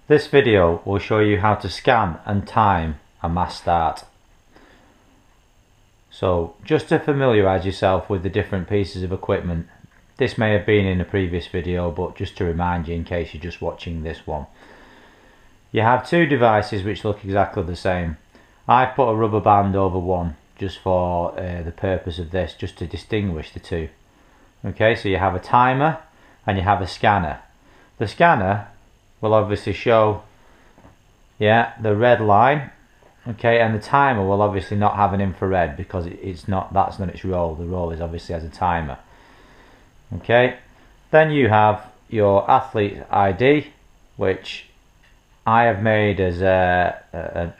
This video will show you how to scan and time a mass start. So just to familiarise yourself with the different pieces of equipment, this may have been in a previous video, but just to remind you in case you're just watching this one. You have two devices which look exactly the same. I've put a rubber band over one just for the purpose of this, just to distinguish the two. Okay, so you have a timer and you have a scanner. The scanner will obviously show the red line, okay, and the timer will obviously not have an infrared because that's not its role. The role is obviously as a timer. Okay, then you have your athlete ID, which I have made as a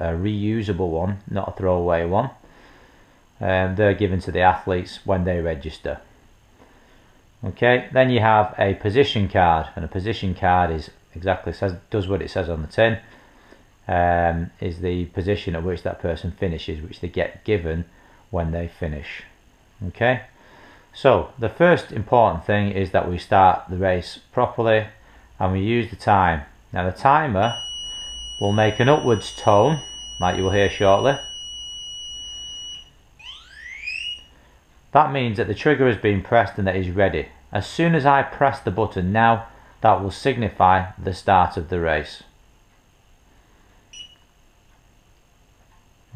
reusable one, not a throwaway one. They're given to the athletes when they register. Okay, then you have a position card, and a position card is does what it says on the tin. Is the position at which that person finishes, which they get given when they finish. Okay, so the first important thing is that we start the race properly and we use the time. Now the timer will make an upwards tone, like you will hear shortly. That means that the trigger has been pressed and that it is ready. As soon as I press the button now, that will signify the start of the race.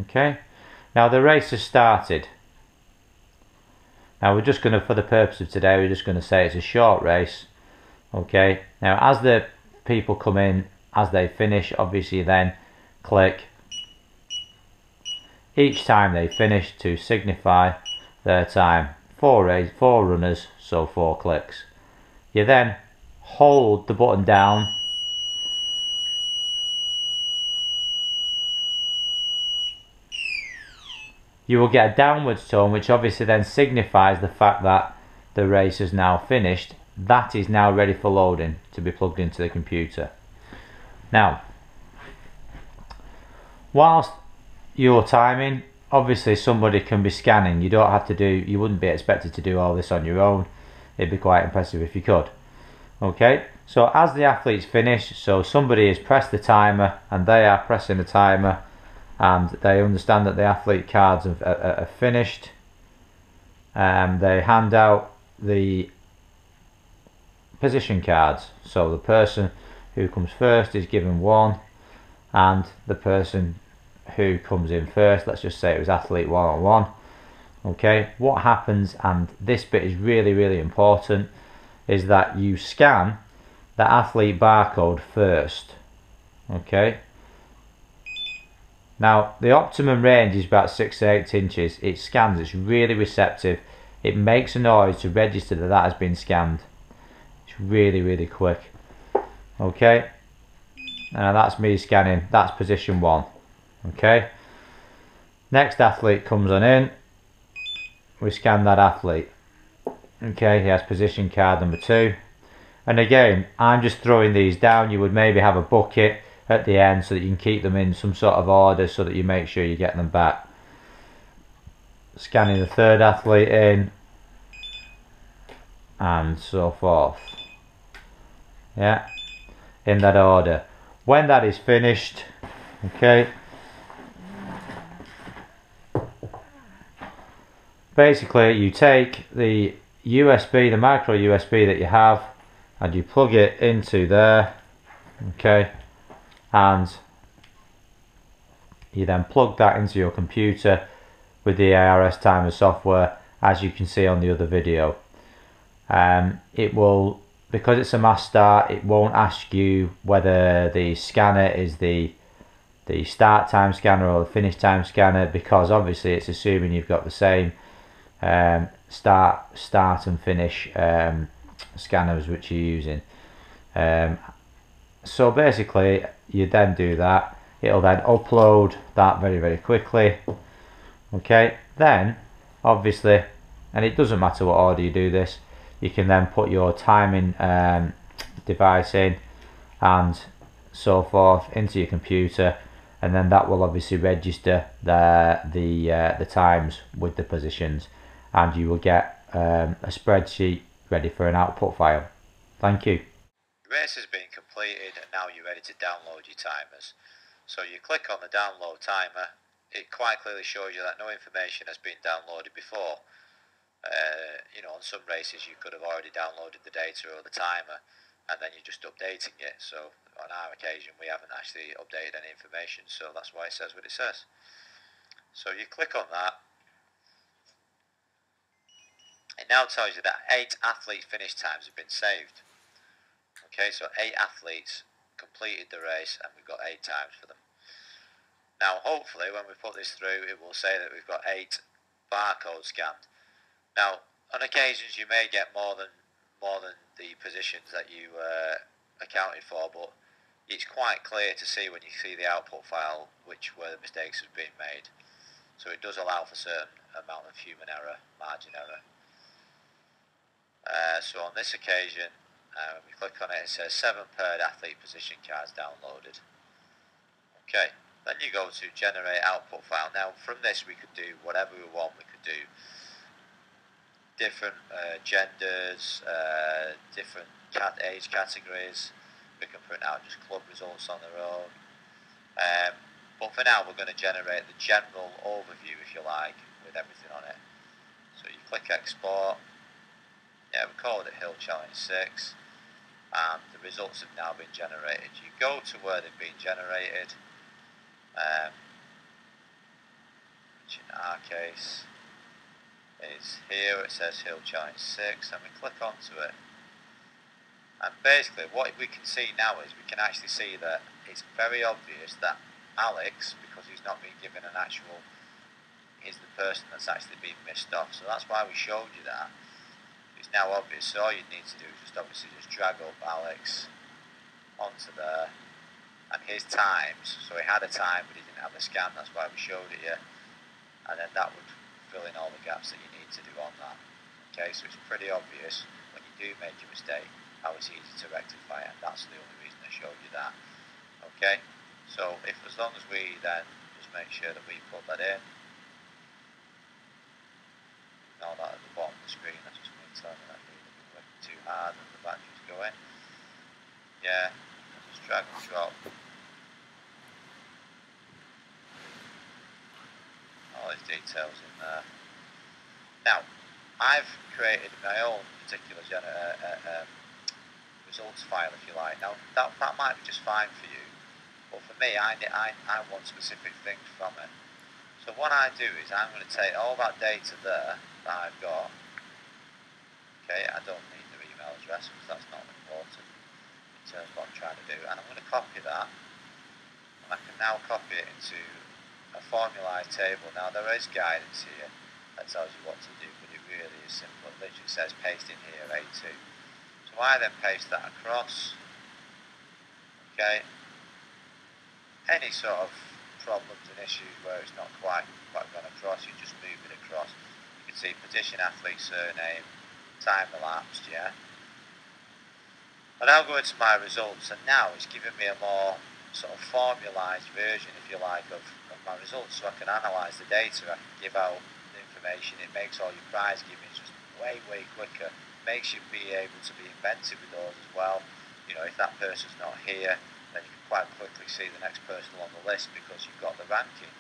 Okay, now the race has started. Now we're just going to, for the purpose of today, we're just going to say it's a short race. Okay, now as the people come in, as they finish, obviously then click each time they finish to signify their time. Four runners, so 4 clicks. You then hold the button down you will get a downwards tone, which obviously then signifies the fact that the race is now finished. That is now ready for loading to be plugged into the computer. Now, whilst you're timing, obviously somebody can be scanning. You wouldn't be expected to do all this on your own. It'd be quite impressive if you could. Okay, so as the athletes finish, so somebody has pressed the timer and they are pressing the timer and they understand that the athlete cards are finished. They hand out the position cards. So the person who comes first is given 1, and the person who comes in first, let's just say it was athlete 1-on-1. Okay, what happens, and this bit is really important, is that you scan the athlete barcode first. Okay, now the optimum range is about 6 to 8 inches. It scans, it's really receptive, it makes a noise to register that that has been scanned. It's really quick. Okay, now that's me scanning, that's position 1. Okay, next athlete comes on in, we scan that athlete. Okay, he has position card number 2, and again I'm just throwing these down. You would maybe have a bucket at the end so that you can keep them in some sort of order so that you make sure you get them back. Scanning the third athlete in, and so forth. Yeah, in that order. When that is finished, okay, basically you take the USB, the micro USB that you have, and you plug it into there. Okay, and you then plug that into your computer with the ARS timer software, as you can see on the other video. It will, because it's a mass start, it won't ask you whether the scanner is the start time scanner or the finish time scanner, because obviously it's assuming you've got the same start and finish scanners which you're using. So basically you then do that, it'll then upload that very quickly. Okay, then obviously, and it doesn't matter what order you do this, you can then put your timing device in and so forth into your computer, and then that will obviously register the times with the positions, and you will get a spreadsheet ready for an output file. Thank you. The race has been completed and now you're ready to download your timers. So you click on the download timer. It quite clearly shows you that no information has been downloaded before. On some races you could have already downloaded the data or the timer and then you're just updating it. So on our occasion we haven't actually updated any information, so that's why it says what it says. So you click on that. It now tells you that 8 athlete finish times have been saved. Okay, so 8 athletes completed the race and we've got 8 times for them. Now hopefully when we put this through it will say that we've got 8 barcodes scanned. Now on occasions you may get more than the positions that you accounted for, but it's quite clear to see when you see the output file where the mistakes have been made. So it does allow for a certain amount of human error, margin error. So on this occasion, when we click on it, it says 7 paired athlete position cards downloaded. Okay, then you go to generate output file. Now from this we could do whatever we want. We could do different genders, different age categories. We can print out just club results on their own. But for now we're going to generate the general overview, if you like, with everything on it. So you click export. Yeah, we called it Hill Challenge 6. And the results have now been generated. You go to where they've been generated, which in our case is here. It says Hill Challenge 6 and we click onto it, and basically what we can see now is we can actually see that it's very obvious that Alex, because he's not been given an actual, is the person that's actually been missed off. So that's why we showed you that. It's now obvious, so all you need to do is just drag up Alex onto there and his times. So he had a time but he didn't have a scan, that's why we showed it here, and then that would fill in all the gaps that you need to do on that. Okay, so it's pretty obvious when you do make a mistake how it's easy to rectify it, and that's the only reason I showed you that. Okay, so as long as we then just make sure that we put that in. All that at the bottom of the screen, that's just me telling me that we've been working too hard and the battery's going. Yeah, just drag and drop all these details in there. Now, I've created my own particular results file, if you like. Now, that might be just fine for you, but for me, I want specific things from it. So what I do is I'm going to take all that data there that I've got. Okay, I don't need their email address because that's not important in terms of what I'm trying to do. And I'm going to copy that, and I can now copy it into a formalised table. Now there is guidance here that tells you what to do, but it really is simple. It literally says paste in here A2. So I then paste that across. Okay. Any sort of problems and issues where it's not quite gone across, you just move it across. You can see position, athlete, surname, time elapsed, yeah. And I'll go into my results, and now it's giving me a more sort of formalised version, if you like, of my results, so I can analyse the data, I can give out the information. It makes all your prize giving just way quicker. Makes you be able to be inventive with those as well. You know, if that person's not here, then you can quite quickly see the next person on the list because you've got the ranking.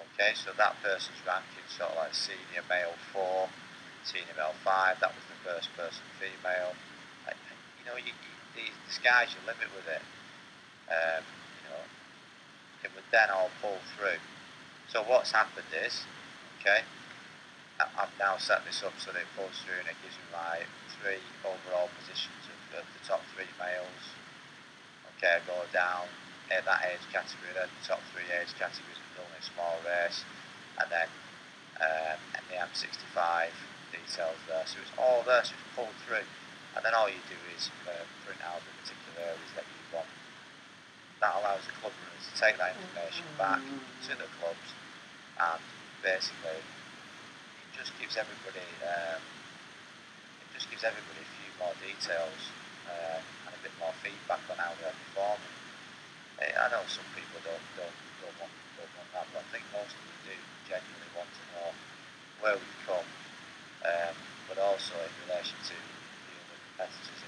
Okay, so that person's ranking, sort of like senior male 4, senior male 5, that was the first person female. You know, the sky's your limit with it. You know, it would then all pull through. So what's happened is, okay, I've now set this up so that it pulls through and it gives me my 3 overall positions of the top 3 males. Okay, I go down at that age category, then the top 3 age categories of only a small race, and then the M65 details there. So it's all there, so it's pulled through, and then all you do is print out the particular areas that you want. That allows the club runners to take that information back to the clubs, and basically it just gives everybody a few more details and a bit more feedback on how they're performing. I know some people don't want that, but I think most of them do genuinely want to know where we've come, but also in relation to the other competitors